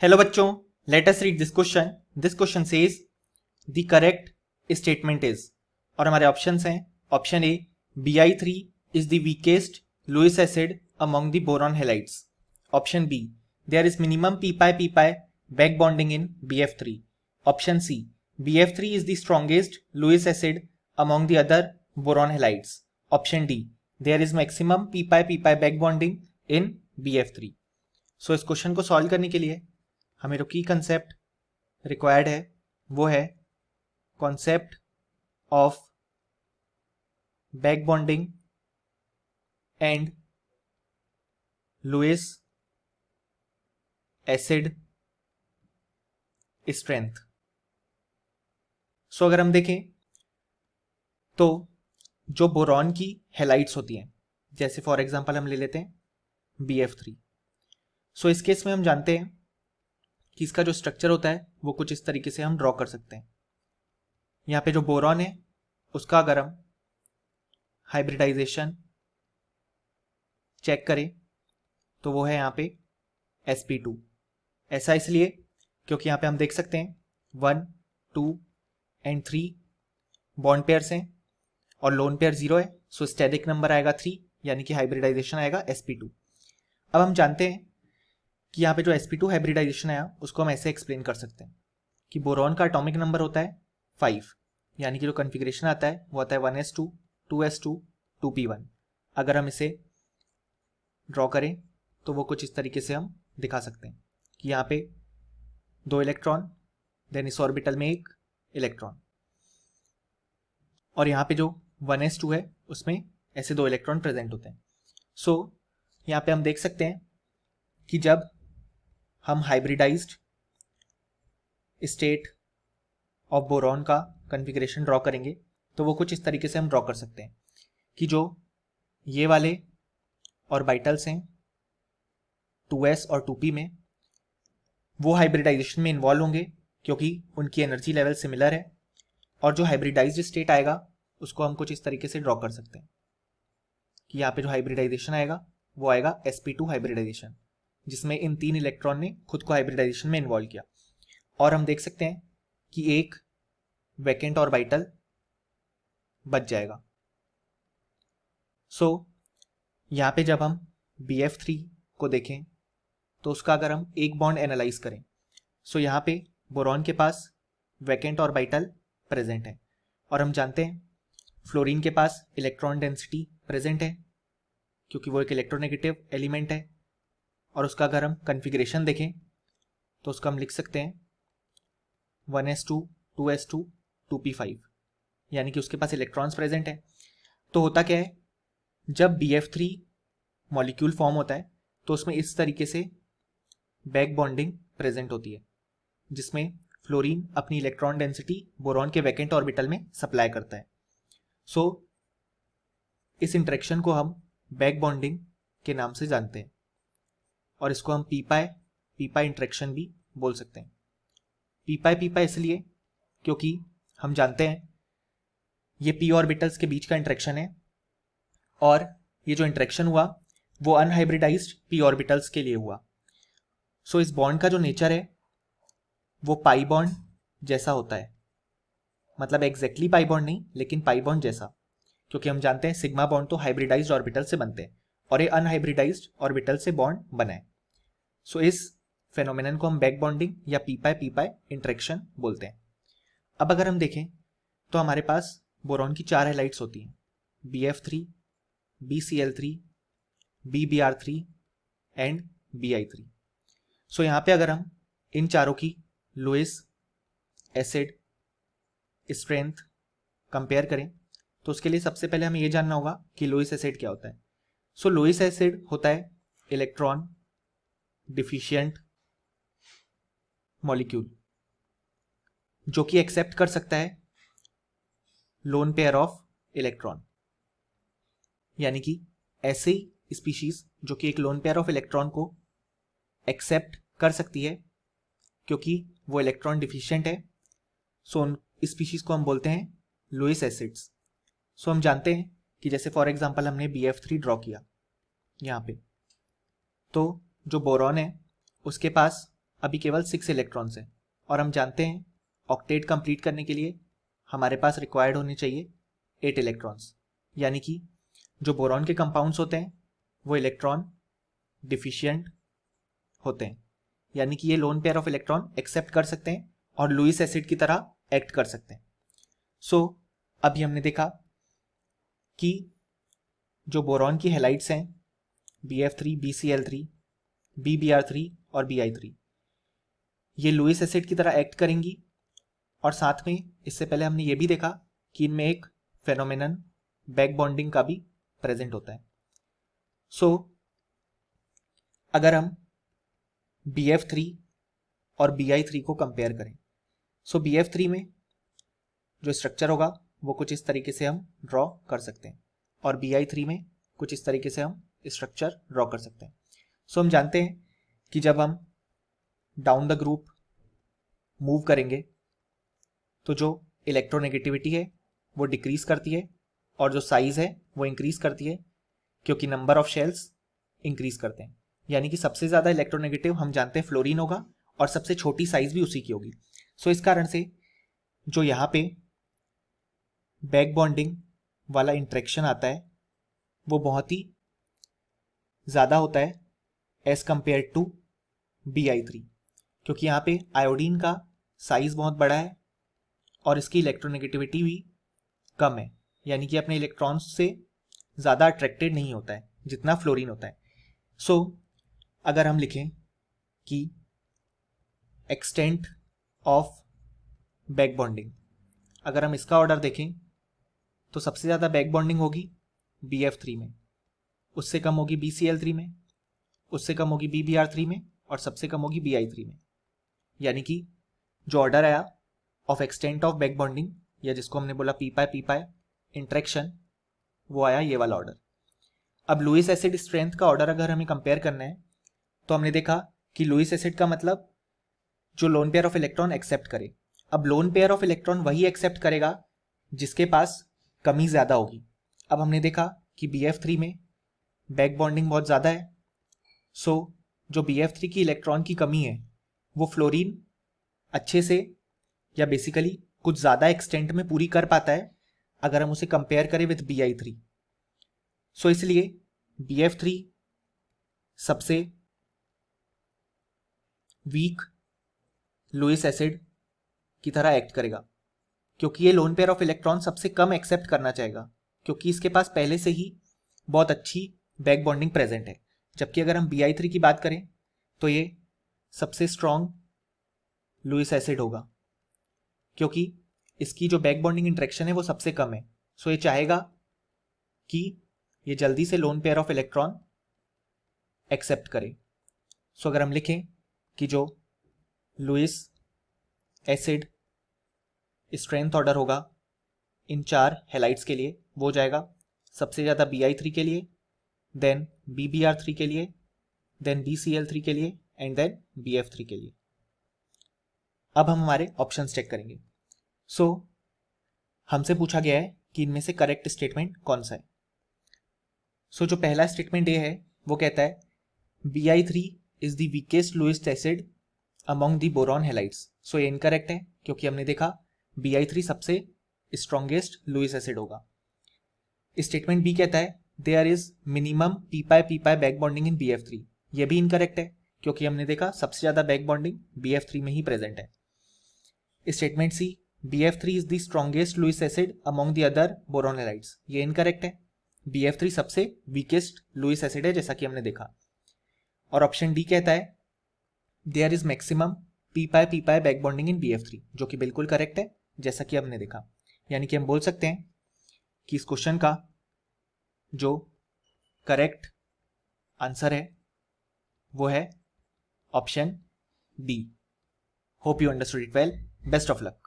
Hello बच्चों, let us read this question. This question says the correct statement is, और हमारे options हैं. Option A, Bi3 is the weakest Lewis acid among the boron halides. Option B, there is minimum p pi back bonding in Bf3. Option C, Bf3 is the strongest Lewis acid among the other boron halides. Option D, there is maximum p pi back bonding in Bf3. सो इस question को solve करने के लिए हमें जो की concept required है वो है concept of back bonding and Lewis acid strength. So अगर हम देखें तो जो बोरॉन की हैलाइड्स होती हैं, जैसे फॉर एग्जांपल हम ले लेते हैं Bf3. सो इस केस में हम जानते हैं कि इसका जो स्ट्रक्चर होता है वो कुछ इस तरीके से हम ड्रॉ कर सकते हैं. यहाँ पे जो बोरॉन है उसका अगर हम हाइब्रिडाइजेशन चेक करें तो वो है यहाँ पे sp2. ऐसा इसलिए क्योंकि यहाँ पे हम देख सकते हैं 1, 2 एंड 3 बॉन्ड पेयर्स हैं और लोन पेयर 0 है. सो स्टेरिक नंबर आएगा 3, यानी कि हाइब्रिडाइजेशन आएगा sp2. अब हम जानते हैं कि यहाँ पे जो sp2 हाइब्रिडाइजेशन आया उसको हम ऐसे एक्सप्लेन कर सकते हैं कि बोरॉन का एटॉमिक नंबर होता है 5, यानी कि जो कॉन्फ़िगरेशन आता है वो आता है 1s2, 2s2, 2p1. अगर हम इसे ड्रॉ करें तो वो कुछ इस तरीके से हम दिखा सकते हैं कि यहाँ पे 2 इलेक्ट्रॉन, देन इस ऑर्बिटल में 1 इलेक्ट्रॉन, और यहाँ पे जो 1s2 है उसमें ऐसे 2 इलेक्ट्रॉन प्रेजेंट होते हैं. सो यहाँ पे हम देख सकते हैं कि जब हम हाइब्रिडाइज्ड स्टेट ऑफ बोरॉन का कॉन्फ़िगरेशन ड्रॉ करेंगे तो वो कुछ इस तरीके से हम ड्रॉ कर सकते हैं कि जो ये वाले ऑर्बिटल्स हैं 2s और 2p में, वो हाइब्रिडाइजेशन में इन्वॉल्व होंगे क्योंकि उनकी एनर्जी लेवल सिमिलर है, और जो हाइब्रिडाइज्ड स्टेट आएगा उसको हम कुछ इस तरीके से ड्रॉ कर सकते हैं कि यहाँ पे जो हाइब्रिडाइजेशन आएगा वो आएगा sp2 हाइब्रिडाइजेशन, जिसमें इन 3 इलेक्ट्रॉन ने खुद को हाइब्रिडाइजेशन में इन्वॉल्व किया. और हम देख सकते हैं कि एक वैकेंट ऑर्बिटल बच जाएगा. सो यहाँ पे जब हम Bf3 को देखें तो उसका अगर हम एक बॉन्ड एनालाइज करें, सो यहाँ पे बोरॉन के पास वैकेंट ऑर्बिटल प्रेजेंट है, और हम जानते हैं फ्लोरीन के पास इलेक्ट्रॉन डेंसिटी प्रेजेंट है क्योंकि वो एक इलेक्ट्रोनेगेटिव एलिमेंट है. और उसका अगर हम कॉन्फ़िगरेशन देखें तो उसका हम लिख सकते हैं 1s2, 2s2, 2p5, यानी कि उसके पास इलेक्ट्रॉन्स प्रेजेंट है. तो होता क्या है, जब Bf3 मॉलिक्यूल फॉर्म होता है तो उसमें इस तरीके से बैक बॉन्डिंग प्रेजेंट होती है, जिसमें फ्लोरीन अपनी इलेक्ट्रॉन डेंसिटी बोरॉन के वैकेंट ऑर्बिटल में सप्लाई करता है. सो इस इंटरेक्शन को हम बैक बॉन्डिंग के नाम से जानते हैं, और इसको हम p pi इंटरेक्शन भी बोल सकते हैं. p pi इसलिए क्योंकि हम जानते हैं ये p ऑर्बिटल्स के बीच का इंटरेक्शन है, और ये जो इंटरेक्शन हुआ वो अनहाइब्रिडाइज्ड p ऑर्बिटल्स के लिए हुआ. सो इस बॉन्ड का जो नेचर है वो पाई बॉन्ड जैसा होता है, मतलब एग्जैक्टली पाई बॉन्ड नहीं लेकिन पाई बॉन्ड जैसा, क्योंकि हम जानते हैं सिग्मा बॉन्ड तो हाइब्रिडाइज्ड ऑर्बिटल से बनते हैं और ये अनहाइब्रिडाइज्ड ऑर्बिटल से बॉन्ड बना है. सो इस फेनोमेनन को हम बैक बॉन्डिंग या p pi इंटरेक्शन बोलते हैं. अब अगर हम देखें तो हमारे पास बोरॉन की 4 हैलाइड्स होती हैं, Bf3, BCl3, BBr3 and Bi3. सो यहाँ पे अगर हम इन चारों की लुईस एसिड स्ट्रेंथ कंपेयर करें तो उसके लिए सबसे पहले हमें ये जानना होगा कि लुईस एसिड क्या होता है. सो लुईस एसिड होता है इलेक्ट्रॉन डिफिशिएंट मॉलिक्यूल जो कि एक्सेप्ट कर सकता है लोन पेयर ऑफ इलेक्ट्रॉन, यानी कि ऐसी स्पीशीज जो कि एक लोन पेयर ऑफ इलेक्ट्रॉन को एक्सेप्ट कर सकती है क्योंकि वो इलेक्ट्रॉन डिफिशिएंट है. सो उन स्पीशीज को हम बोलते हैं लुईस एसिड्स. सो हम जानते हैं कि जैसे फॉर एग्जांपल हमने Bf3 ड्रॉ किया यहाँ पे, तो जो बोरॉन है उसके पास अभी केवल 6 इलेक्ट्रॉन्स हैं और हम जानते हैं ऑक्टेट कंप्लीट करने के लिए हमारे पास रिक्वायर्ड होने चाहिए 8 इलेक्ट्रॉन्स, यानी कि जो बोरॉन के कंपाउंड्स होते हैं वो इलेक्ट्रॉन डिफिशिएंट होते हैं, यानी कि ये lone pair of electron accept कर सकते हैं और लुईस एसिड की तरह एक्ट कर सकते हैं। सो अभी हमने देखा कि जो बोरॉन की हैलाइड्स हैं BF3, BCl3, BBr3 और Bi3, ये लुईस एसिड की तरह एक्ट करेंगी और साथ में इससे पहले हमने ये भी देखा कि इनमें एक फेनोमेनन बैक बॉन्डिंग का भी प्रेजेंट होता है। सो अगर हम BF3 और Bi3 को कंपेयर करें, सो BF3 में जो स्ट्रक्चर होगा वो कुछ इस तरीके से हम ड्रॉ कर सकते हैं और Bi3 में कुछ इस तरीके से हम स्ट्रक्चर ड्रॉ कर सकते हैं। सो हम जानते हैं कि जब हम डाउन द ग्रुप मूव करेंगे तो जो इलेक्ट्रोनेगेटिविटी है वो डिक्रीज करती है और जो साइज है वो इंक्रीज करती है, क्योंकि नंबर ऑफ शेल्स इंक्रीज करते हैं। यानी कि सबसे ज़्यादा इलेक्ट्रोनेगेटिव हम जानते हैं फ्लोरीन होगा और सबसे छोटी साइज भी उसी की होगी। सो इस कारण से जो यहाँ पे बैक बॉन्डिंग वाला इंट्रैक्शन आता है वो बहुत ही ज़्यादा होता है एज कंपेयर टू Bi3, क्योंकि यहाँ पे आयोडीन का साइज बहुत बड़ा है और इसकी इलेक्ट्रोनेगेटिविटी भी कम है, यानी कि अपने इलेक्ट्रॉन्स से ज़्यादा अट्रैक्टेड नहीं होता है जितना फ्लोरीन होता है। सो अगर हम लिखें कि एक्सटेंट ऑफ बैक बॉन्डिंग, अगर हम इसका ऑर्डर देखें तो सबसे ज़्यादा बैक बॉन्डिंग होगी BF3 में, उससे कम होगी BCl3 में, उससे कम होगी BBr3 में और सबसे कम होगी Bi3 में। यानी कि जो ऑर्डर आया of extent of back bonding, या जिसको हमने बोला पी पाई इंट्रैक्शन, वो आया ये वाला ऑर्डर। अब लुईस एसिड स्ट्रेंथ का ऑर्डर अगर हमें कंपेयर करना है तो हमने देखा कि लुईस एसिड का मतलब जो lone pair of electron accept करे। अब लोन पेयर ऑफ इलेक्ट्रॉन वही एक्सेप्ट करेगा जिसके पास कमी ज़्यादा होगी। अब हमने देखा कि BF3 में बैक बॉन्डिंग बहुत ज़्यादा है, सो जो BF3 की इलेक्ट्रॉन की कमी है वो फ्लोरीन अच्छे से या बेसिकली कुछ ज़्यादा एक्सटेंट में पूरी कर पाता है अगर हम उसे कंपेयर करें विथ Bi3। सो इसलिए BF3 सबसे वीक लुईस एसिड की तरह एक्ट करेगा, क्योंकि ये लोन पेयर ऑफ इलेक्ट्रॉन सबसे कम एक्सेप्ट करना चाहेगा, क्योंकि इसके पास पहले से ही बहुत अच्छी बैक बॉन्डिंग प्रेजेंट है। जबकि अगर हम Bi3 की बात करें तो ये सबसे स्ट्रॉन्ग लुईस एसिड होगा, क्योंकि इसकी जो बैक बॉन्डिंग इंट्रैक्शन है वो सबसे कम है। सो ये चाहेगा कि ये जल्दी से lone pair of electron accept करे। सो अगर हम लिखें कि जो लुईस एसिड स्ट्रेंथ ऑर्डर होगा इन 4 हैलाइड्स के लिए, वो हो जाएगा सबसे ज़्यादा Bi3 के लिए, देन BBr3 के लिए, देन BCl3 के लिए एंड देन BF3 के लिए। अब हम हमारे ऑप्शंस चेक करेंगे। सो हमसे पूछा गया है कि इनमें से करेक्ट स्टेटमेंट कौन सा है। सो जो पहला स्टेटमेंट ये है वो कहता है Bi3 is the weakest Lewis acid among the boron halides. So ये इनकरेक्ट है, क्योंकि हमने देखा Bi3 सबसे स्ट्रॉन्गेस्ट लुईस एसिड होगा। स्टेटमेंट बी कहता है there is minimum P pi back bonding in BF3। ये भी इनकरेक्ट है, क्योंकि हमने देखा सबसे ज़्यादा बैक बॉन्डिंग BF3 में ही प्रेजेंट है। Statement C BF3 is the strongest Lewis acid among the other boron halides. ये इनकरेक्ट है, BF3 सबसे वीकेस्ट लुईस एसिड है जैसा कि हमने देखा। और ऑप्शन डी कहता है there is maximum P pi back bonding in BF3, जो कि बिल्कुल करेक्ट है जैसा कि हमने देखा। यानी कि हम बोल सकते हैं कि इस क्वेश्चन का जो करेक्ट आंसर है वो है option D. Hope you understood it well. Best of luck.